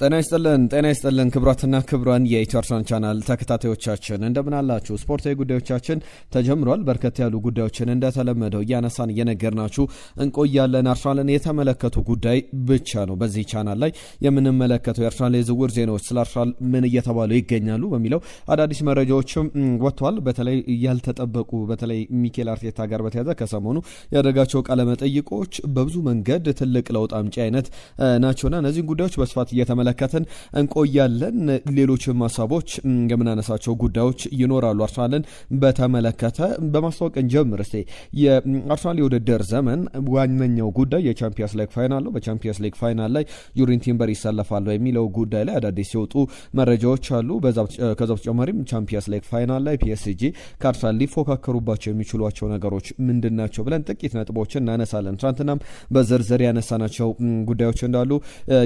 ጤና ይስጥልን ክብራትና ክብራን የኢትዮአርሰናል ቻናል ተከታታዮቻችን እንደምን አላችሁ? ስፖርታዊ ጉዳዮቻችን ተጀምሯል። በርከት ያሉ ጉዳዮችን እንደተለመደው እያነሳን እየነገርናችሁ እንቆያለን። አርሰናልን የተመለከቱ ጉዳይ ብቻ ነው በዚህ ቻናል ላይ የምንመለከተው። የአርሰናል የዝውውር ዜናዎች፣ ስለ አርሰናል ምን እየተባሉ ይገኛሉ በሚለው አዳዲስ መረጃዎችም ወጥቷል። በተለይ ያልተጠበቁ በተለይ ሚኬል አርቴታ ጋር በተያያዘ ከሰሞኑ ያደረጋቸው ቃለ መጠይቆች በብዙ መንገድ ትልቅ ለውጥ አምጪ አይነት ናቸውና እነዚህን ጉዳዮች በስፋት እየተመለከትን እንቆያለን። ሌሎችም ሀሳቦች የምናነሳቸው ጉዳዮች ይኖራሉ። አርሰናልን በተመለከተ በማስታወቅ እንጀምር እስቲ። የአርሰናል የውድድር ዘመን ዋነኛው ጉዳይ የቻምፒየንስ ሊግ ፋይናል ነው። በቻምፒየንስ ሊግ ፋይናል ላይ ዩሪን ቲምበር ይሰለፋል የሚለው ጉዳይ ላይ አዳዲስ ሲወጡ መረጃዎች አሉ። ከዛ በተጨማሪም ቻምፒየንስ ሊግ ፋይናል ላይ ፒኤስጂ ከአርሰናል ሊፎካከሩባቸው የሚችሏቸው ነገሮች ምንድናቸው ብለን ጥቂት ነጥቦችን እናነሳለን። ትናንትናም በዝርዝር ያነሳናቸው ጉዳዮች እንዳሉ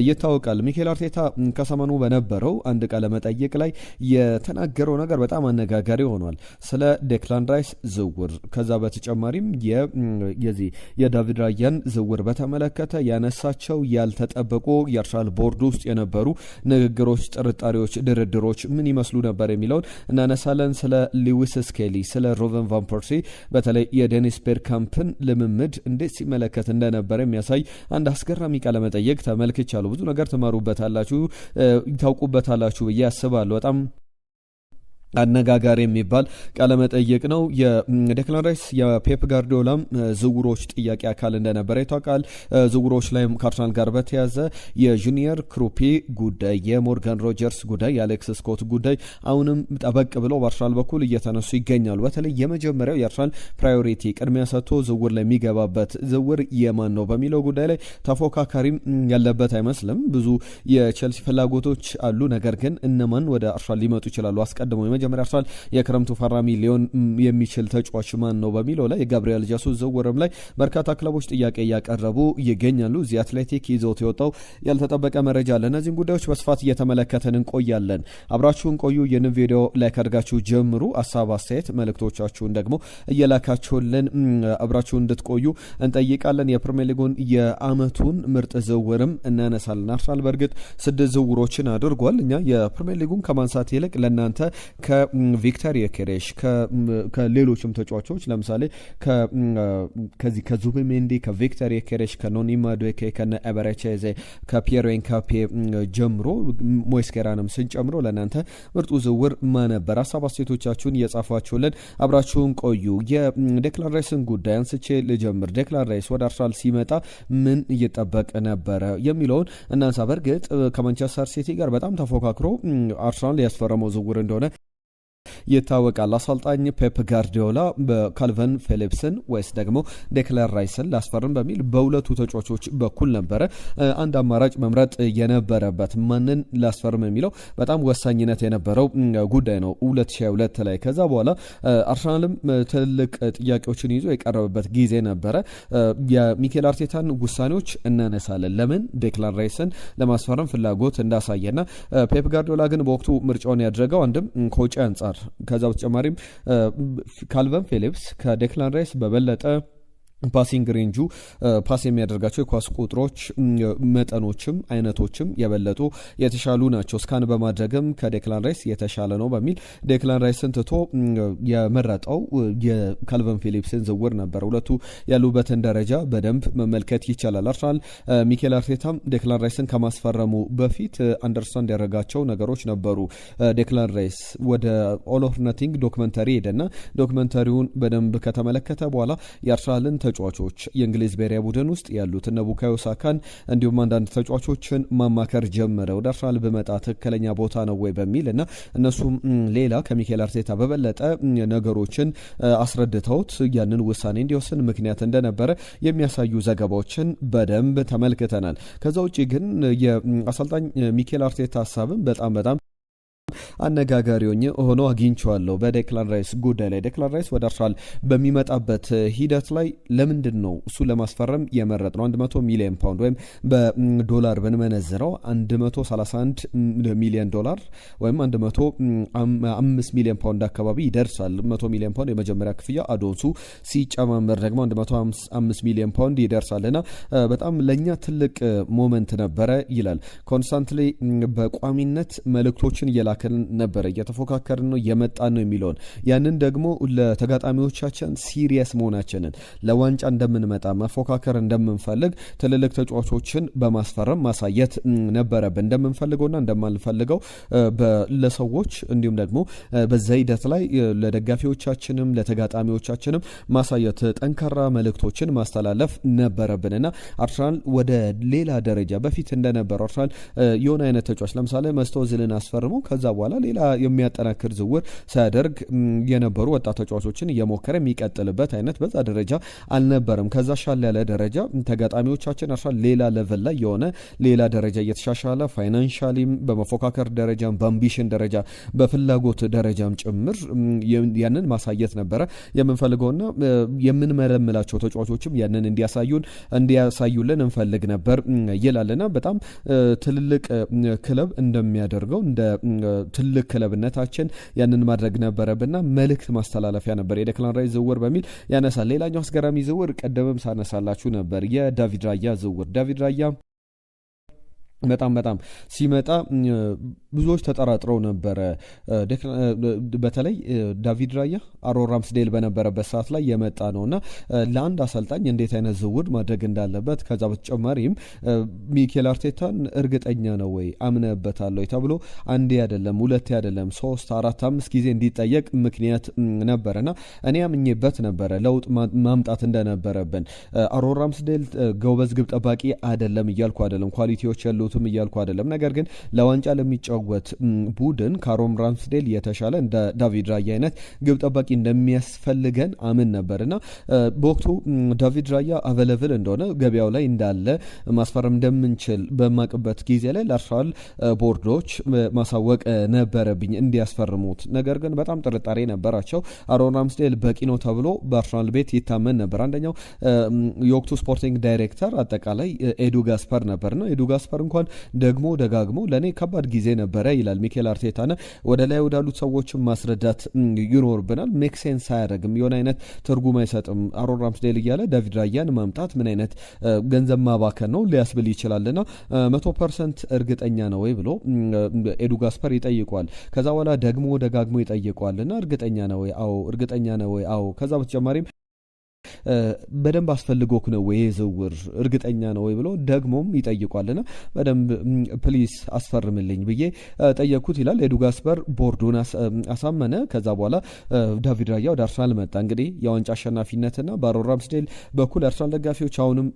ይታወቃል። ሚኬል አርቴታ ከሰሞኑ በነበረው አንድ ቃለ መጠይቅ ላይ የተናገረው ነገር በጣም አነጋጋሪ ሆኗል። ስለ ዴክላን ራይስ ዝውውር፣ ከዛ በተጨማሪም የዳቪድ ራያን ዝውውር በተመለከተ ያነሳቸው ያልተጠበቁ የአርሰናል ቦርድ ውስጥ የነበሩ ንግግሮች፣ ጥርጣሬዎች፣ ድርድሮች ምን ይመስሉ ነበር የሚለውን እናነሳለን። ስለ ሉዊስ ስኬሊ፣ ስለ ሮቨን ቫን ፐርሲ በተለይ የዴኒስ ቤርካምፕን ልምምድ እንዴት ሲመለከት እንደነበረ የሚያሳይ አንድ አስገራሚ ቃለ መጠይቅ ተመልክቻለሁ። ብዙ ነገር ትማሩበታላችሁ፣ ታውቁበታላችሁ ብዬ አስባለሁ። በጣም አነጋጋሪ የሚባል ቃለመጠይቅ ነው። የዴክላን ራይስ የፔፕ ጋርዲዮላም ዝውውሮች ጥያቄ አካል እንደነበረ ይታወቃል። ዝውውሮች ላይ ከአርሰናል ጋር በተያዘ የጁኒየር ክሩፒ ጉዳይ፣ የሞርጋን ሮጀርስ ጉዳይ፣ የአሌክስ ስኮት ጉዳይ አሁንም ጠበቅ ብለው በአርሰናል በኩል እየተነሱ ይገኛሉ። በተለይ የመጀመሪያው የአርሰናል ፕራዮሪቲ ቅድሚያ ሰጥቶ ዝውውር ላይ የሚገባበት ዝውውር የማን ነው በሚለው ጉዳይ ላይ ተፎካካሪም ያለበት አይመስልም። ብዙ የቼልሲ ፍላጎቶች አሉ። ነገር ግን እነማን ወደ አርሰናል ሊመጡ ይችላሉ? አስቀድመው መጀመሪያ አርሰናል የክረምቱ ፈራሚ ሊሆን የሚችል ተጫዋች ማን ነው በሚለው ላይ የጋብሪኤል ጀሱስ ዝውውርም ላይ በርካታ ክለቦች ጥያቄ እያቀረቡ ይገኛሉ። እዚህ አትሌቲክ ይዞት የወጣው ያልተጠበቀ መረጃ አለ። እነዚህን ጉዳዮች በስፋት እየተመለከተን እንቆያለን። አብራችሁን ቆዩ። ይህንን ቪዲዮ ላይክ አድርጋችሁ ጀምሩ። ሀሳብ አስተያየት መልእክቶቻችሁን ደግሞ እየላካችሁልን አብራችሁን እንድትቆዩ እንጠይቃለን። የፕሪሚየር ሊጉን የአመቱን ምርጥ ዝውውርም እናነሳለን። አርሰናል በእርግጥ 6 ዝውውሮችን አድርጓል። እኛ የፕሪሚየር ሊጉን ከማንሳት ይልቅ ለእናንተ ከቪክተር ዮኬሬሽ ከሌሎችም ተጫዋቾች ለምሳሌ ከዚህ ከዙቢሜንዲ ከቪክተር ዮኬሬሽ ከኖኒ ማዱዌኬ ከነ ኤበረቼዜ ከፒየሮ ኤንካፔ ጀምሮ ሞይስኬራንም ስንጨምሮ ለእናንተ ምርጡ ዝውውር ማነበር? ሀሳብ አስተያየቶቻችሁን እየጻፋችሁልን አብራችሁን ቆዩ። የዴክላን ራይስን ጉዳይ አንስቼ ልጀምር። ዴክላን ራይስ ወደ አርሰናል ሲመጣ ምን እየጠበቅ ነበረ የሚለውን እናንሳ። በእርግጥ ከማንቸስተር ሲቲ ጋር በጣም ተፎካክሮ አርሰናል ያስፈረመው ዝውውር እንደሆነ ይታወቃል። አሰልጣኝ ፔፕ ጋርዲዮላ በካልቨን ፊሊፕስን ወይስ ደግሞ ዴክላን ራይስን ላስፈርም በሚል በሁለቱ ተጫዋቾች በኩል ነበረ አንድ አማራጭ መምረጥ የነበረበት። ማንን ላስፈርም የሚለው በጣም ወሳኝነት የነበረው ጉዳይ ነው 2022 ላይ። ከዛ በኋላ አርሰናልም ትልቅ ጥያቄዎችን ይዞ የቀረበበት ጊዜ ነበረ። የሚኬል አርቴታን ውሳኔዎች እናነሳለን። ለምን ዴክላን ራይስን ለማስፈረም ፍላጎት እንዳሳየና ፔፕ ጋርዲዮላ ግን በወቅቱ ምርጫውን ያደረገው አንድም ከውጭ አንጻር፣ ከዛ በተጨማሪም ካልቨን ፊሊፕስ ከዴክላን ራይስ በበለጠ ፓሲንግ ሬንጁ ፓስ የሚያደርጋቸው የኳስ ቁጥሮች መጠኖችም አይነቶችም የበለጡ የተሻሉ ናቸው፣ ስካን በማድረግም ከዴክላን ራይስ የተሻለ ነው በሚል ዴክላን ራይስን ትቶ የመረጠው የካልቨን ፊሊፕስን ዝውውር ነበር። ሁለቱ ያሉበትን ደረጃ በደንብ መመልከት ይቻላል። አርሰናል ሚኬል አርቴታም ዴክላን ራይስን ከማስፈረሙ በፊት አንደርስታንድ ያደረጋቸው ነገሮች ነበሩ። ዴክላን ራይስ ወደ ኦል ኦር ነቲንግ ዶክመንተሪ ሄደና ዶክመንተሪውን በደንብ ከተመለከተ በኋላ የአርሰናልን ተጫዋቾች የእንግሊዝ ብሔራዊ ቡድን ውስጥ ያሉት እነ ቡካዮ ሳካን እንዲሁም አንዳንድ ተጫዋቾችን ማማከር ጀመረ። ወደ አርሰናል በመጣ ትክክለኛ ቦታ ነው ወይ በሚል እና እነሱም ሌላ ከሚኬል አርቴታ በበለጠ ነገሮችን አስረድተውት ያንን ውሳኔ እንዲወስን ምክንያት እንደነበረ የሚያሳዩ ዘገባዎችን በደንብ ተመልክተናል። ከዛ ውጭ ግን የአሰልጣኝ ሚኬል አርቴታ ሀሳብም በጣም አነጋጋሪ ሆኖ አግኝቼዋለሁ በዴክላን ራይስ ጉዳይ ላይ። ዴክላን ራይስ ወደ አርሰናል በሚመጣበት ሂደት ላይ ለምንድን ነው እሱ ለማስፈረም የመረጥ ነው? 100 ሚሊዮን ፓውንድ ወይም በዶላር ብንመነዝረው 131 ሚሊዮን ዶላር ወይም 105 ሚሊዮን ፓውንድ አካባቢ ይደርሳል። 100 ሚሊዮን ፓውንድ የመጀመሪያ ክፍያ፣ አዶንሱ ሲጨማመር ደግሞ 105 ሚሊዮን ፓውንድ ይደርሳልና በጣም ለኛ ትልቅ ሞመንት ነበረ ይላል። ኮንስታንትሊ በቋሚነት መልእክቶችን እየላከን ነበረ፣ እየተፎካከርን ነው፣ እየመጣን ነው የሚለውን ያንን ደግሞ ለተጋጣሚዎቻችን ሲሪየስ መሆናችንን ለዋንጫ እንደምንመጣ መፎካከር እንደምንፈልግ ትልልቅ ተጫዋቾችን በማስፈረም ማሳየት ነበረብን። እንደምንፈልገውና እንደማንፈልገው ለሰዎች እንዲሁም ደግሞ በዛ ሂደት ላይ ለደጋፊዎቻችንም ለተጋጣሚዎቻችንም ማሳየት ጠንካራ መልእክቶችን ማስተላለፍ ነበረብንና አርሰናል ወደ ሌላ ደረጃ በፊት እንደነበረው አርሰናል የሆነ አይነት ተጫዋች ለምሳሌ መስቶዝልን አስፈርሞ ከዛ በኋላ ሌላ የሚያጠናክር ዝውውር ሳያደርግ የነበሩ ወጣት ተጫዋቾችን እየሞከረ የሚቀጥልበት አይነት በዛ ደረጃ አልነበረም። ከዛ ሻል ያለ ደረጃ ተጋጣሚዎቻችን አርሰናል ሌላ ሌቨል ላይ የሆነ ሌላ ደረጃ እየተሻሻለ ፋይናንሻሊም በመፎካከር ደረጃም በአምቢሽን ደረጃ በፍላጎት ደረጃም ጭምር ያንን ማሳየት ነበረ የምንፈልገውና የምንመለምላቸው ተጫዋቾችም ያንን እንዲያሳዩልን እንፈልግ ነበር ይላልና በጣም ትልልቅ ክለብ እንደሚያደርገው እንደ ትልቅ ክለብነታችን ያንን ማድረግ ነበረብና መልእክት ማስተላለፊያ ነበር የዴክላን ራይስ ዝውውር በሚል ያነሳል። ሌላኛው አስገራሚ ዝውውር ቀደምም ሳነሳላችሁ ነበር የዳቪድ ራያ ዝውውር። ዳቪድ ራያ በጣም ሲመጣ ብዙዎች ተጠራጥረው ነበረ። በተለይ ዳቪድ ራያ አሮን ራምስዴል በነበረበት ሰዓት ላይ የመጣ ነውና ለአንድ አሰልጣኝ እንዴት አይነት ዝውውር ማድረግ እንዳለበት ከዛ በተጨማሪም ሚኬል አርቴታን እርግጠኛ ነው ወይ አምነበታል ወይ ተብሎ አንዴ አይደለም ሁለቴ አይደለም 3 4 5 ጊዜ እንዲጠየቅ ምክንያት ነበርና እኔ አምኜበት ነበረ ለውጥ ማምጣት እንደነበረብን። አሮን ራምስዴል ጎበዝ ግብ ጠባቂ አይደለም እያልኩ አይደለም፣ ኳሊቲዎች ያሉት እያልኩ አይደለም። ነገር ግን ለዋንጫ ለሚጫወት ቡድን ከአሮን ራምስዴል የተሻለ እንደ ዳቪድ ራያ አይነት ግብ ጠባቂ እንደሚያስፈልገን አምን ነበርና በወቅቱ ዳቪድ ራያ አቬለብል እንደሆነ ገበያው ላይ እንዳለ ማስፈረም እንደምንችል በማቅበት ጊዜ ላይ ለአርሰናል ቦርዶች ማሳወቅ ነበረብኝ እንዲያስፈርሙት። ነገር ግን በጣም ጥርጣሬ ነበራቸው። አሮን ራምስዴል በቂ ነው ተብሎ በአርሰናል ቤት ይታመን ነበር። አንደኛው የወቅቱ ስፖርቲንግ ዳይሬክተር አጠቃላይ ኤዱ ጋስፐር ነበርና ኤዱ ጋስፐር እንኳን ደግሞ ደጋግሞ ለእኔ ከባድ ጊዜ ነበረ ይላል ሚኬል አርቴታና ወደ ላይ ወዳሉት ሰዎችም ማስረዳት ይኖርብናል። ሜክ ሴንስ አያደርግም፣ የሆነ አይነት ትርጉም አይሰጥም። አሮን ራምስዴል እያለ ዳቪድ ራያን ማምጣት ምን አይነት ገንዘብ ማባከን ነው ሊያስብል ይችላልና 100% እርግጠኛ ነው ወይ ብሎ ኤዱ ጋስፐር ይጠይቋል። ከዛ በኋላ ደግሞ ደጋግሞ ይጠይቋልና እርግጠኛ ነው ወይ? አዎ። እርግጠኛ ነው ወይ? አዎ። ከዛ በተጨማሪም በደንብ አስፈልጎክ ነው ወይ ዝውውር እርግጠኛ ነው ወይ ብሎ ደግሞም ይጠይቋልና በደንብ ፕሊስ አስፈርምልኝ ብዬ ጠየቅኩት ይላል ኤዱ ጋስፐር። ቦርዱን አሳመነ። ከዛ በኋላ ዳቪድ ራያ ወደ አርሰናል መጣ። እንግዲህ የዋንጫ አሸናፊነትና በአሮን ራምስዴል በኩል አርሰናል ደጋፊዎች አሁንም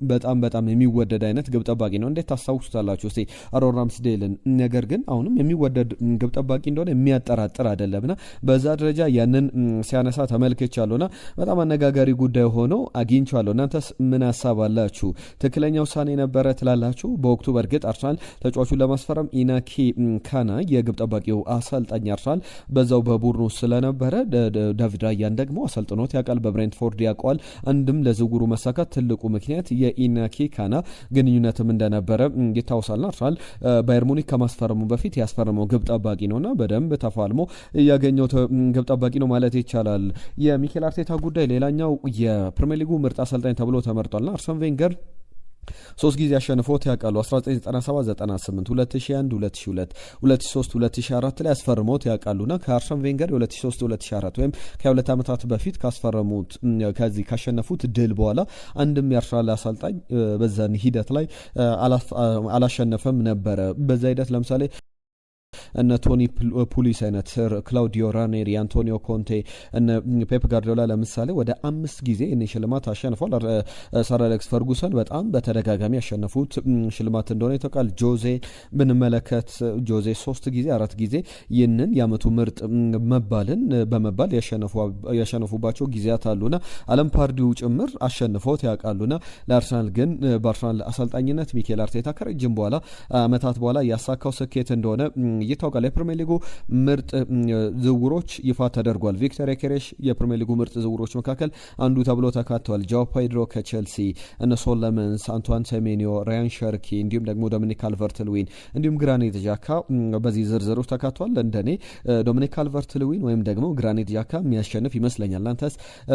በጣም የሚወደድ አይነት ግብ ጠባቂ ነው። እንዴት ታስታውሱታላችሁ እስቲ አሮን ራምስዴልን? ነገር ግን አሁንም የሚወደድ ግብ ጠባቂ እንደሆነ የሚያጠራጥር አይደለምና በዛ ደረጃ ያንን ሲያነሳ ተመልክቻለሁና በጣም አነጋጋሪ ጉዳይ ሆኖ አግኝቻለሁ። እናንተስ ምን ሐሳብ አላችሁ? ትክክለኛ ውሳኔ ነበረ ትላላችሁ? በወቅቱ በእርግጥ አርሰናል ተጫዋቹን ለማስፈረም ኢናኪ ካና የግብ ጠባቂው አሰልጣኝ አርሰናል በዛው በቡድኑ ስለነበረ ዳቪድ ራያን ደግሞ አሰልጥኖት ያውቃል፣ በብሬንትፎርድ ያውቀዋል። አንድም ለዝውውሩ መሳካት ትልቁ ምክንያት የኢናኪ ካና ግንኙነትም እንደነበረ ይታወሳልና አርሰናል ባየር ሙኒክ ከማስፈረሙ በፊት ያስፈረመው ግብ ጠባቂ ነውና በደንብ ተፋልሞ ያገኘው ግብ ጠባቂ ነው ማለት ይቻላል። የሚኬል አርቴታ ጉዳይ ሌላኛው የፕሪሚየር ሊጉ ምርጥ አሰልጣኝ ተብሎ ተመርጧልና አርሰን ቬንገር 3 ጊዜ አሸንፎት ያውቃሉ። 1997 98 2001 2002 2003 2004 ላይ ያስፈርሞት ያውቃሉና ከአርሰን ቬንገር የ2003 2004 ወይም ከ2 ዓመታት በፊት ካስፈረሙት ከዚህ ካሸነፉት ድል በኋላ አንድም የአርሰናል አሰልጣኝ በዛን ሂደት ላይ አላሸነፈም ነበረ። በዛ ሂደት ለምሳሌ እነ ቶኒ ፑሊስ አይነት ክላውዲዮ ራኔሪ፣ አንቶኒዮ ኮንቴ፣ እነ ፔፕ ጋርዲዮላ ለምሳሌ ወደ 5 ጊዜ እኔ ሽልማት አሸንፏል። ሰር አሌክስ ፈርጉሰን በጣም በተደጋጋሚ ያሸነፉት ሽልማት እንደሆነ ይታወቃል። ጆዜ ብንመለከት ጆዜ 3 ጊዜ 4 ጊዜ ይህንን የዓመቱ ምርጥ መባልን በመባል ያሸነፉባቸው ጊዜያት አሉና አለም ፓርዲው ጭምር አሸንፎት ያውቃሉና ለአርሰናል ግን በአርሰናል አሰልጣኝነት ሚኬል አርቴታ ከረጅም በኋላ አመታት በኋላ ያሳካው ስኬት እንደሆነ ይታወቃል። የፕሪሚየር ሊጉ ምርጥ ዝውውሮች ይፋ ተደርጓል። ቪክተር ዮኬሬሽ የፕሪሚየር ሊጉ ምርጥ ዝውውሮች መካከል አንዱ ተብሎ ተካቷል። ጃኦ ፔድሮ ከቼልሲ፣ እነ ሶለመንስ፣ አንቷን ሴሜኒዮ፣ ራያን ሸርኪ እንዲሁም ደግሞ ዶሚኒክ ካልቨርት-ልዊን እንዲሁም ግራኒት ዣካ በዚህ ዝርዝር ውስጥ ተካቷል። እንደኔ ዶሚኒክ ካልቨርት-ልዊን ወይም ደግሞ ግራኒት ዣካ የሚያሸንፍ ይመስለኛል። እናንተስ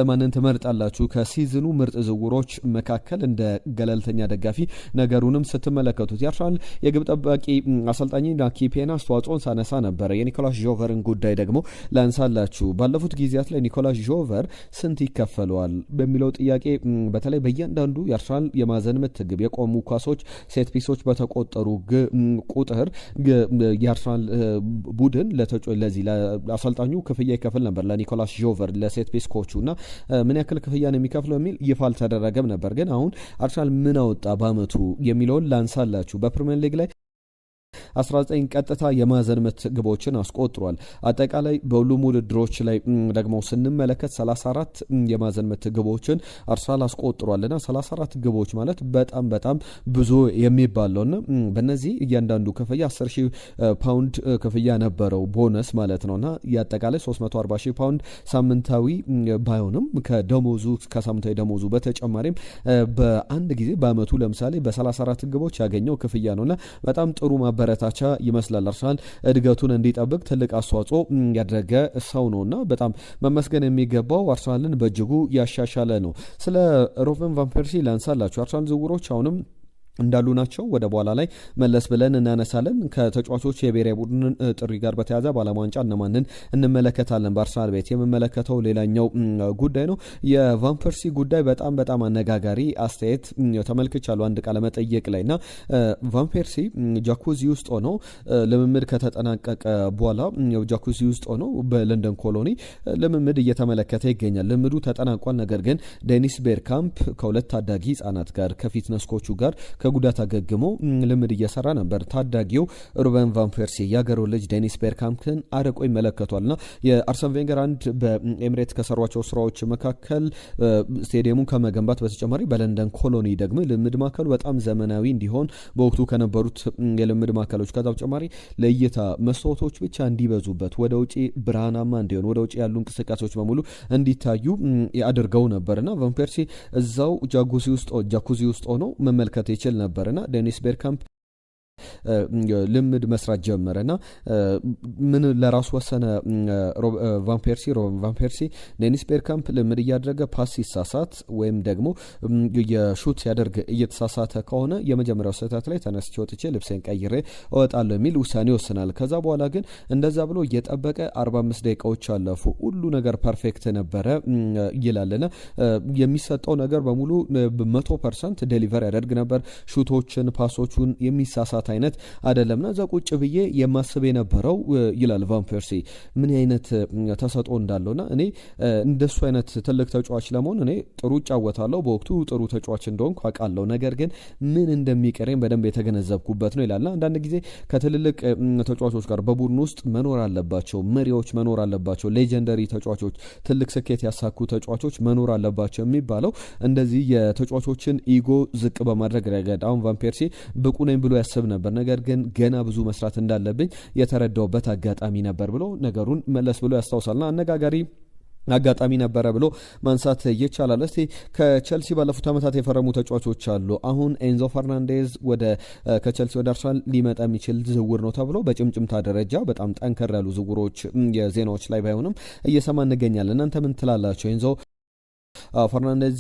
ማንን ትመርጣላችሁ? ከሲዝኑ ምርጥ ዝውውሮች መካከል እንደ ገለልተኛ ደጋፊ ነገሩንም ስትመለከቱት የአርሰናል የግብ ጠባቂ አሰልጣኝ ናኪ ፔና አስተዋጽኦን ሳነሳ ነበረ። የኒኮላስ ጆቨርን ጉዳይ ደግሞ ላንሳላችሁ። ባለፉት ጊዜያት ላይ ኒኮላስ ጆቨር ስንት ይከፈለዋል በሚለው ጥያቄ በተለይ በእያንዳንዱ የአርሰናል የማዕዘን ምት ግብ፣ የቆሙ ኳሶች፣ ሴት ፒሶች በተቆጠሩ ቁጥር የአርሰናል ቡድን ለዚህ ለአሰልጣኙ ክፍያ ይከፍል ነበር ለኒኮላስ ጆቨር ለሴት ፒስ ኮቹ እና ምን ያክል ክፍያን የሚከፍለው የሚል ይፋ አልተደረገም ነበር። ግን አሁን አርሰናል ምን አወጣ በአመቱ የሚለውን ላንሳላችሁ። በፕሪሚየር ሊግ ላይ 19 ቀጥታ የማዕዘን ምት ግቦችን አስቆጥሯል። አጠቃላይ በሁሉም ውድድሮች ላይ ደግሞ ስንመለከት 34 የማዕዘን ምት ግቦችን አርሰናል አስቆጥሯልና 34 ግቦች ማለት በጣም ብዙ የሚባል ነውና በእነዚህ እያንዳንዱ ክፍያ 10,000 ፓውንድ ክፍያ ነበረው ቦነስ ማለት ነውና ያጠቃላይ 340,000 ፓውንድ ሳምንታዊ ባይሆንም ከሳምንታዊ ደሞዙ በተጨማሪም በአንድ ጊዜ በአመቱ ለምሳሌ በ34 ግቦች ያገኘው ክፍያ ነውና በጣም ጥሩ ማበረታቻ ይመስላል። አርሰናል እድገቱን እንዲጠብቅ ትልቅ አስተዋጽኦ ያደረገ ሰው ነውና በጣም መመስገን የሚገባው አርሰናልን በእጅጉ ያሻሻለ ነው። ስለ ሮበን ቫን ፐርሲ ላንሳላችሁ። አርሰናል ዝውውሮች አሁንም እንዳሉ ናቸው። ወደ በኋላ ላይ መለስ ብለን እናነሳለን። ከተጫዋቾች የብሔራዊ ቡድን ጥሪ ጋር በተያያዘ በዓለም ዋንጫ እነማንን እንመለከታለን በአርሰናል ቤት የምመለከተው ሌላኛው ጉዳይ ነው። የቫን ፐርሲ ጉዳይ በጣም አነጋጋሪ አስተያየት ተመልክቻለሁ አንድ ቃለ መጠይቅ ላይ እና ቫን ፐርሲ ጃኩዚ ውስጥ ሆኖ ልምምድ ከተጠናቀቀ በኋላ ጃኩዚ ውስጥ ሆኖ በለንደን ኮሎኒ ልምምድ እየተመለከተ ይገኛል። ልምምዱ ተጠናቋል። ነገር ግን ዴኒስ ቤርካምፕ ከሁለት ታዳጊ ህጻናት ጋር ከፊትነስ ኮቹ ጋር ከጉዳት አገግሞ ልምድ እየሰራ ነበር። ታዳጊው ሩበን ቫን ፐርሲ የአገሩ ልጅ ዴኒስ ቤርካምፕን አርቆ ይመለከቷልና የአርሰን ቬንገር አንድ በኤምሬት ከሰሯቸው ስራዎች መካከል ስቴዲየሙን ከመገንባት በተጨማሪ በለንደን ኮሎኒ ደግሞ ልምድ ማዕከሉ በጣም ዘመናዊ እንዲሆን በወቅቱ ከነበሩት የልምድ ማዕከሎች ከዛ በተጨማሪ ለእይታ መስታወቶች ብቻ እንዲበዙበት ወደ ውጪ ብርሃናማ እንዲሆን ወደ ውጪ ያሉ እንቅስቃሴዎች በሙሉ እንዲታዩ ያደርገው ነበርና ቫን ፐርሲ እዛው ጃኩዚ ውስጥ ሆኖ መመልከት ይችል ነበርና ዴኒስ ቤርካምፕ ልምድ መስራት ጀመረና ምን ለራሱ ወሰነ ቫን ፐርሲ ዴኒስ ቤርካምፕ ልምድ እያደረገ ፓስ ሲሳሳት ወይም ደግሞ የሹት ሲያደርግ እየተሳሳተ ከሆነ የመጀመሪያው ስህተት ላይ ተነስቼ ወጥቼ ልብሴን ቀይሬ እወጣለሁ የሚል ውሳኔ ይወስናል። ከዛ በኋላ ግን እንደዛ ብሎ እየጠበቀ 45 ደቂቃዎች አለፉ። ሁሉ ነገር ፐርፌክት ነበረ ይላልና የሚሰጠው ነገር በሙሉ 100% ዴሊቨር ያደርግ ነበር። ሹቶችን ፓሶቹን የሚሳሳት አይነት አይደለምና እዛ ቁጭ ብዬ የማስብ የነበረው ይላል ቫን ፐርሲ ምን አይነት ተሰጥኦ እንዳለውና እኔ እንደሱ አይነት ትልቅ ተጫዋች ለመሆን እኔ ጥሩ እጫወታለሁ፣ በወቅቱ ጥሩ ተጫዋች እንደሆንኩ አውቃለሁ፣ ነገር ግን ምን እንደሚቀረኝ በደንብ የተገነዘብኩበት ነው ይላልና አንዳንድ ጊዜ ከትልልቅ ተጫዋቾች ጋር በቡድን ውስጥ መኖር አለባቸው፣ መሪዎች መኖር አለባቸው፣ ሌጀንደሪ ተጫዋቾች፣ ትልቅ ስኬት ያሳኩ ተጫዋቾች መኖር አለባቸው የሚባለው እንደዚህ የተጫዋቾችን ኢጎ ዝቅ በማድረግ ረገድ አሁን ቫን ፐርሲ ብቁ ነኝ ብሎ ያስብ ነበር፣ ነገር ግን ገና ብዙ መስራት እንዳለብኝ የተረዳውበት አጋጣሚ ነበር ብሎ ነገሩን መለስ ብሎ ያስታውሳልና አነጋጋሪ አጋጣሚ ነበረ ብሎ ማንሳት ይቻላል። እስቲ ከቸልሲ ባለፉት ዓመታት የፈረሙ ተጫዋቾች አሉ። አሁን ኤንዞ ፈርናንዴዝ ከቸልሲ ወደ አርሰናል ሊመጣ የሚችል ዝውውር ነው ተብሎ በጭምጭምታ ደረጃ በጣም ጠንከር ያሉ ዝውውሮች የዜናዎች ላይ ባይሆንም እየሰማ እንገኛለን። እናንተ ምን ትላላችሁ? ኤንዞ ፈርናንዴዝ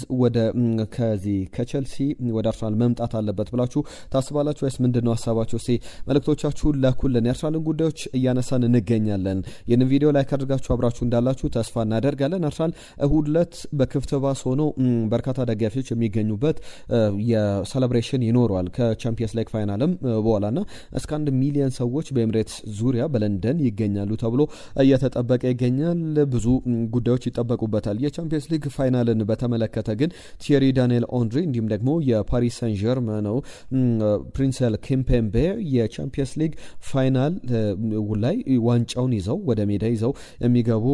ከቸልሲ ወደ አርሰናል መምጣት አለበት ብላችሁ ታስባላችሁ ወይስ ምንድነው ሀሳባችሁ? እስቲ መልእክቶቻችሁን ላኩልን። የአርሰናልን ጉዳዮች እያነሳን እንገኛለን። ይህንን ቪዲዮ ላይክ አድርጋችሁ አብራችሁ እንዳላችሁ ተስፋ እናደርጋለን። አርሰናል እሁድ ዕለት በክፍት ባስ ሆኖ በርካታ ደጋፊዎች የሚገኙበት የሴሌብሬሽን ይኖረዋል ከቻምፒየንስ ሊግ ፋይናልም በኋላና እስከ 1 ሚሊዮን ሰዎች በኤምሬትስ ዙሪያ በለንደን ይገኛሉ ተብሎ እየተጠበቀ ይገኛል። ብዙ ጉዳዮች ይጠበቁበታል። የቻምፒየንስ ሊግ ፋይናል ፋይናልን በተመለከተ ግን ቲየሪ ዳንኤል ኦንሪ እንዲሁም ደግሞ የፓሪስ ሰን ዠርመን ነው ፕሪንሰል ኪምፔምቤ የቻምፒየንስ ሊግ ፋይናል ላይ ዋንጫውን ይዘው ወደ ሜዳ ይዘው የሚገቡ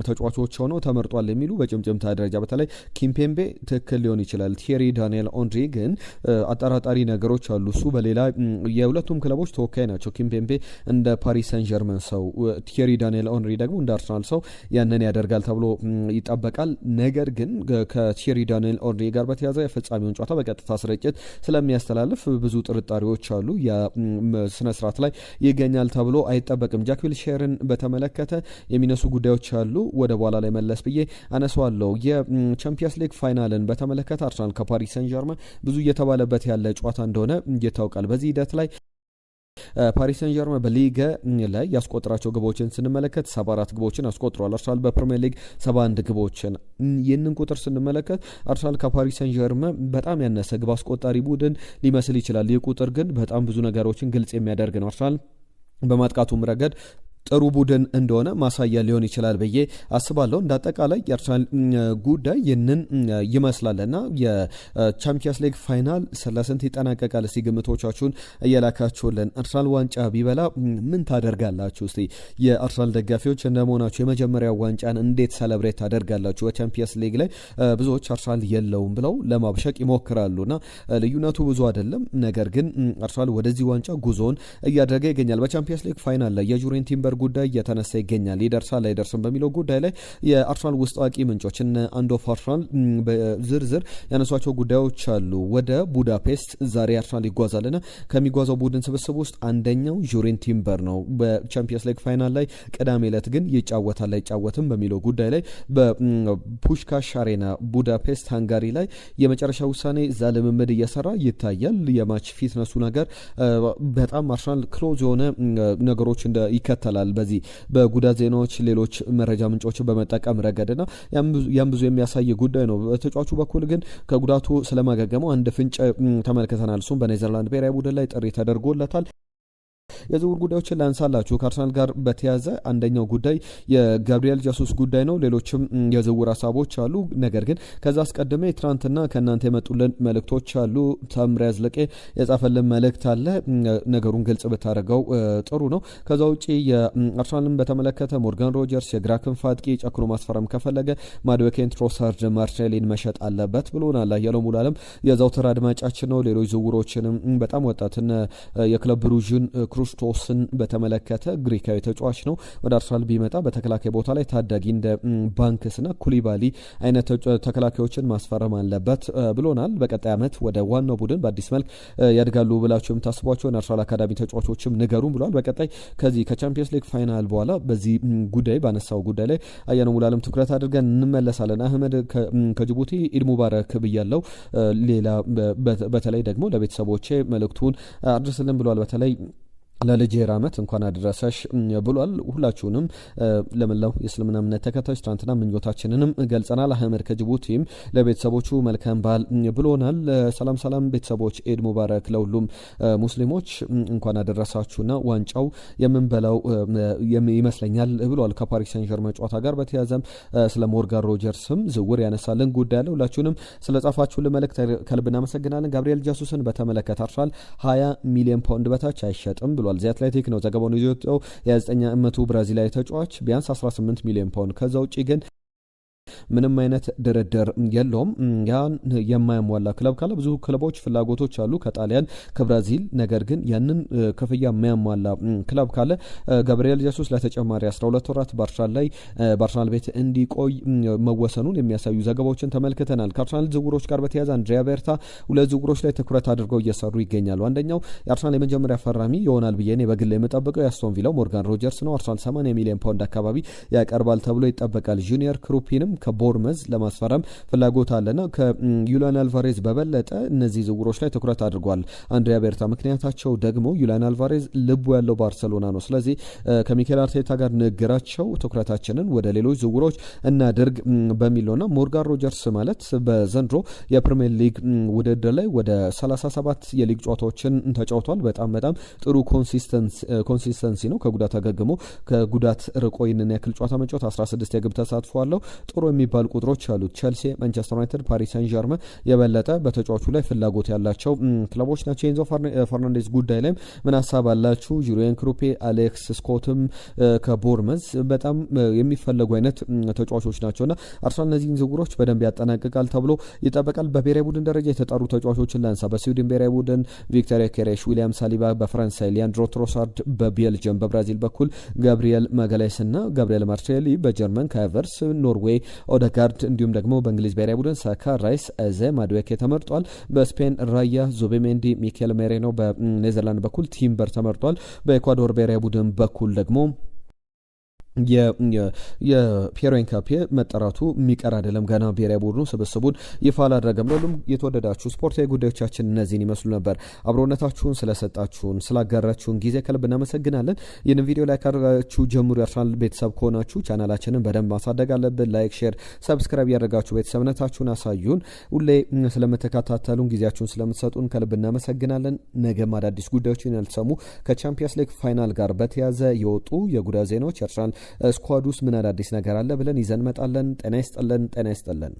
ተጫዋቾች ሆነው ተመርጧል የሚሉ በጭምጭምታ ደረጃ በተለይ ኪምፔምቤ ትክክል ሊሆን ይችላል። ቲየሪ ዳንኤል ኦንሪ ግን አጠራጣሪ ነገሮች አሉ። እሱ በሌላ የሁለቱም ክለቦች ተወካይ ናቸው። ኪምፔምቤ እንደ ፓሪስ ሰን ዠርመን ሰው፣ ቲየሪ ዳንኤል ኦንሪ ደግሞ እንደ አርሰናል ሰው ያንን ያደርጋል ተብሎ ይጠበቃል። ነገር ግን ከቲየሪ ዳንኤል ኦንሪ ጋር በተያያዘ የፍጻሜውን ጨዋታ በቀጥታ ስርጭት ስለሚያስተላልፍ ብዙ ጥርጣሬዎች አሉ። የስነ ስርዓት ላይ ይገኛል ተብሎ አይጠበቅም። ጃክ ዊልሼርን በተመለከተ የሚነሱ ጉዳዮች አሉ። ወደ በኋላ ላይ መለስ ብዬ አነሳዋለሁ። የቻምፒየንስ ሊግ ፋይናልን በተመለከተ አርሰናል ከፓሪስ ሰን ዠርመን ብዙ እየተባለበት ያለ ጨዋታ እንደሆነ ይታወቃል። በዚህ ሂደት ላይ ፓሪስ ሰን ዠርመን በሊግ ላይ ያስቆጠራቸው ግቦችን ስንመለከት 74 ግቦችን አስቆጥሯል። አርሰናል በፕሪሚየር ሊግ 71 ግቦችን። ይህንን ቁጥር ስንመለከት አርሰናል ከፓሪስ ሰን ዠርመን በጣም ያነሰ ግብ አስቆጣሪ ቡድን ሊመስል ይችላል። ይህ ቁጥር ግን በጣም ብዙ ነገሮችን ግልጽ የሚያደርግ ነው። አርሰናል በማጥቃቱም ረገድ ጥሩ ቡድን እንደሆነ ማሳያ ሊሆን ይችላል ብዬ አስባለሁ። እንደ አጠቃላይ የአርሰናል ጉዳይ ይህንን ይመስላልና የቻምፒየንስ ሊግ ፋይናል ስለስንት ይጠናቀቃል? እስቲ ግምቶቻችሁን እየላካችሁልን። አርሰናል ዋንጫ ቢበላ ምን ታደርጋላችሁ? እስቲ የአርሰናል ደጋፊዎች እንደመሆናችሁ የመጀመሪያው ዋንጫን እንዴት ሰለብሬት ታደርጋላችሁ? በቻምፒየንስ ሊግ ላይ ብዙዎች አርሰናል የለውም ብለው ለማብሸቅ ይሞክራሉና ልዩነቱ ብዙ አይደለም። ነገር ግን አርሰናል ወደዚህ ዋንጫ ጉዞውን እያደረገ ይገኛል። በቻምፒየንስ ሊግ ፋይናል ላይ የጁሪን ቲምበር ጉዳይ እየተነሳ ይገኛል። ይደርሳል አይደርስም በሚለው ጉዳይ ላይ የአርሰናል ውስጥ አዋቂ ምንጮች አንዶፍ አርሰናል በዝርዝር ያነሷቸው ጉዳዮች አሉ። ወደ ቡዳፔስት ዛሬ አርሰናል ይጓዛልና ከሚጓዘው ቡድን ስብስብ ውስጥ አንደኛው ጁሪን ቲምበር ነው። በቻምፒየንስ ሊግ ፋይናል ላይ ቅዳሜ ዕለት ግን ይጫወታል አይጫወትም በሚለው ጉዳይ ላይ በፑሽካሽ አሬና ቡዳፔስት ሃንጋሪ ላይ የመጨረሻ ውሳኔ እዛ ልምምድ እየሰራ ይታያል። የማች ፊትነሱ ነገር በጣም አርሰናል ክሎዝ የሆነ ነገሮች ይከተላል። በዚህ በጉዳት ዜናዎች ሌሎች መረጃ ምንጮችን በመጠቀም ረገድና ያም ብዙ የሚያሳይ ጉዳይ ነው። በተጫዋቹ በኩል ግን ከጉዳቱ ስለማገገመው አንድ ፍንጭ ተመልክተናል። እሱም በኔዘርላንድ ብሔራዊ ቡድን ላይ ጥሪ ተደርጎለታል። የዝውውር ጉዳዮችን ላንሳላችሁ። ከአርሰናል ጋር በተያዘ አንደኛው ጉዳይ የጋብሪኤል ጀሱስ ጉዳይ ነው። ሌሎችም የዝውውር ሀሳቦች አሉ። ነገር ግን ከዛ አስቀድሜ ትናንትና ከእናንተ የመጡልን መልእክቶች አሉ። ተምሬ አዝለቄ የጻፈልን መልእክት አለ። ነገሩን ግልጽ ብታደርገው ጥሩ ነው። ከዛ ውጭ የአርሰናልን በተመለከተ ሞርጋን ሮጀርስ የግራ ክንፍ አጥቂ ጨክኖ ማስፈረም ከፈለገ ማድዌኬን ትሮሳርድ ማርሴሊን መሸጥ አለበት ብሎናል። አያለው ሙሉዓለም የዘውትር አድማጫችን ነው። ሌሎች ዝውውሮችንም በጣም ወጣትን የክለብ ብሩዥን ክሩስቶስን በተመለከተ ግሪካዊ ተጫዋች ነው። ወደ አርሰናል ቢመጣ በተከላካይ ቦታ ላይ ታዳጊ እንደ ባንክስና ኩሊባሊ አይነት ተከላካዮችን ማስፈረም አለበት ብሎናል። በቀጣይ ዓመት ወደ ዋናው ቡድን በአዲስ መልክ ያድጋሉ ብላችሁ የምታስቧቸውን አርሰናል አካዳሚ ተጫዋቾችም ንገሩን ብሏል። በቀጣይ ከዚህ ከቻምፒየንስ ሊግ ፋይናል በኋላ በዚህ ጉዳይ ባነሳው ጉዳይ ላይ አያነው ሙሉዓለም ትኩረት አድርገን እንመለሳለን። አህመድ ከጅቡቲ ኢድ ሙባረክ ብያለው። ሌላ በተለይ ደግሞ ለቤተሰቦቼ መልእክቱን አድርስልን ብሏል። በተለይ ለልጅ ዓመት እንኳን አደረሰሽ ብሏል። ሁላችሁንም ለመላው የእስልምና እምነት ተከታዮች ትናንትና ምኞታችንንም ገልጸናል። አህመድ ከጅቡቲም ለቤተሰቦቹ መልካም በዓል ብሎናል። ሰላም ሰላም ቤተሰቦች፣ ኢድ ሙባረክ ለሁሉም ሙስሊሞች እንኳን አደረሳችሁና ዋንጫው የምንበላው ይመስለኛል ብሏል። ከፓሪስ ሰን ዠርመን ጨዋታ ጋር በተያያዘም ስለ ሞርጋን ሮጀርስም ዝውውር ያነሳልን ጉዳይ አለ። ሁላችሁንም ስለ ጻፋችሁልን መልእክት ከልብ እናመሰግናለን። ጋብሪኤል ጀሱስን በተመለከተ አርሰናል 20 ሚሊዮን ፓውንድ በታች አይሸጥም ብሏል። ዚ አትሌቲክ ነው ዘገባውን ይዞ የወጣው። የ29 ዓመቱ ብራዚላዊ ተጫዋች ቢያንስ 18 ሚሊዮን ፓውንድ ከዛ ውጪ ግን ምንም አይነት ድርድር የለውም። ያን የማያሟላ ክለብ ካለ ብዙ ክለቦች ፍላጎቶች አሉ ከጣሊያን ከብራዚል። ነገር ግን ያንን ክፍያ የማያሟላ ክለብ ካለ ጋብሪኤል ጀሱስ ለተጨማሪ 12 ወራት በአርሰናል ቤት እንዲቆይ መወሰኑን የሚያሳዩ ዘገባዎችን ተመልክተናል። ከአርሰናል ዝውውሮች ጋር በተያያዘ አንድሪያ ቤርታ ሁለት ዝውውሮች ላይ ትኩረት አድርገው እየሰሩ ይገኛሉ። አንደኛው የአርሰናል የመጀመሪያ ፈራሚ ይሆናል ብዬ እኔ በግል የምጠብቀው የአስቶን ቪላው ሞርጋን ሮጀርስ ነው። አርሰናል 80 ሚሊዮን ፓውንድ አካባቢ ያቀርባል ተብሎ ይጠበቃል። ጁኒየር ክሩፒንም ከቦርመዝ ለማስፈረም ፍላጎት አለና ከዩሊያን አልቫሬዝ በበለጠ እነዚህ ዝውውሮች ላይ ትኩረት አድርጓል አንድሪያ ቤርታ። ምክንያታቸው ደግሞ ዩሊያን አልቫሬዝ ልቡ ያለው ባርሰሎና ነው። ስለዚህ ከሚኬል አርቴታ ጋር ንግግራቸው ትኩረታችንን ወደ ሌሎች ዝውውሮች እናድርግ በሚል ነውና ሞርጋን ሮጀርስ ማለት በዘንድሮ የፕሪሚየር ሊግ ውድድር ላይ ወደ 37 የሊግ ጨዋታዎችን ተጫውቷል። በጣም ጥሩ ኮንሲስተንሲ ነው። ከጉዳት አገግሞ ከጉዳት ርቆ ይህንን ያክል ጨዋታ መጫወት 16 የግብ ተሳትፎ አለው። ጥሩ የሚባሉ ቁጥሮች አሉት። ቸልሲ፣ ማንቸስተር ዩናይትድ፣ ፓሪስ ሰን ዠርመን የበለጠ በተጫዋቹ ላይ ፍላጎት ያላቸው ክለቦች ናቸው። ኤንዞ ፈርናንዴዝ ጉዳይ ላይ ምን ሐሳብ አላችሁ? ጁሪየን ክሩፔ፣ አሌክስ ስኮትም ከቦርመዝ በጣም የሚፈለጉ አይነት ተጫዋቾች ናቸውና አርሰናል እነዚህን ዝውውሮች በደንብ ያጠናቅቃል ተብሎ ይጠበቃል። በብሔራዊ ቡድን ደረጃ የተጠሩ ተጫዋቾችን ላንሳ። በስዊድን ብሔራዊ ቡድን ቪክቶር ኬሬሽ፣ ዊሊያም ሳሊባ በፈረንሳይ፣ ሊያንድሮ ትሮሳርድ በቤልጅየም፣ በብራዚል በኩል ጋብሪኤል ማጋላይስ እና ጋብሪኤል ማርቲኔሊ፣ በጀርመን ካቨርስ፣ ኖርዌይ ኦደጋርድ፣ እንዲሁም ደግሞ በእንግሊዝ ብሔራዊ ቡድን ሳካ፣ ራይስ፣ ኤዜ፣ ማዱዌኬ ተመርጧል። በስፔን ራያ፣ ዙቤሜንዲ፣ ሚኬል ሜሬኖ፣ በኔዘርላንድ በኩል ቲምበር ተመርጧል። በኤኳዶር ብሔራዊ ቡድን በኩል ደግሞ የፒየሮ ኤንካፒ መጠራቱ የሚቀር አይደለም። ገና ብሔራዊ ቡድኑ ስብስቡን ይፋ አላደረገም። ሁሉም የተወደዳችሁ ስፖርታዊ ጉዳዮቻችን እነዚህን ይመስሉ ነበር። አብሮነታችሁን ስለሰጣችሁን ስላጋራችሁን ጊዜ ከልብ እናመሰግናለን። ይህንን ቪዲዮ ላይ ካደረጋችሁ ጀምሩ የአርሰናል ቤተሰብ ከሆናችሁ ቻናላችንን በደንብ ማሳደግ አለብን። ላይክ፣ ሼር፣ ሰብስክራይብ ያደረጋችሁ ቤተሰብነታችሁን አሳዩን። ሁሌ ስለምትከታተሉን ጊዜያችሁን ስለምትሰጡን ከልብ እናመሰግናለን። ነገም አዳዲስ ጉዳዮችን ያልተሰሙ ከቻምፒየንስ ሊግ ፋይናል ጋር በተያዘ የወጡ የጉዳይ ዜናዎች የአርሰናል ስኳድ ውስጥ ምን አዳዲስ ነገር አለ ብለን ይዘን መጣለን። ጤና ይስጥልን።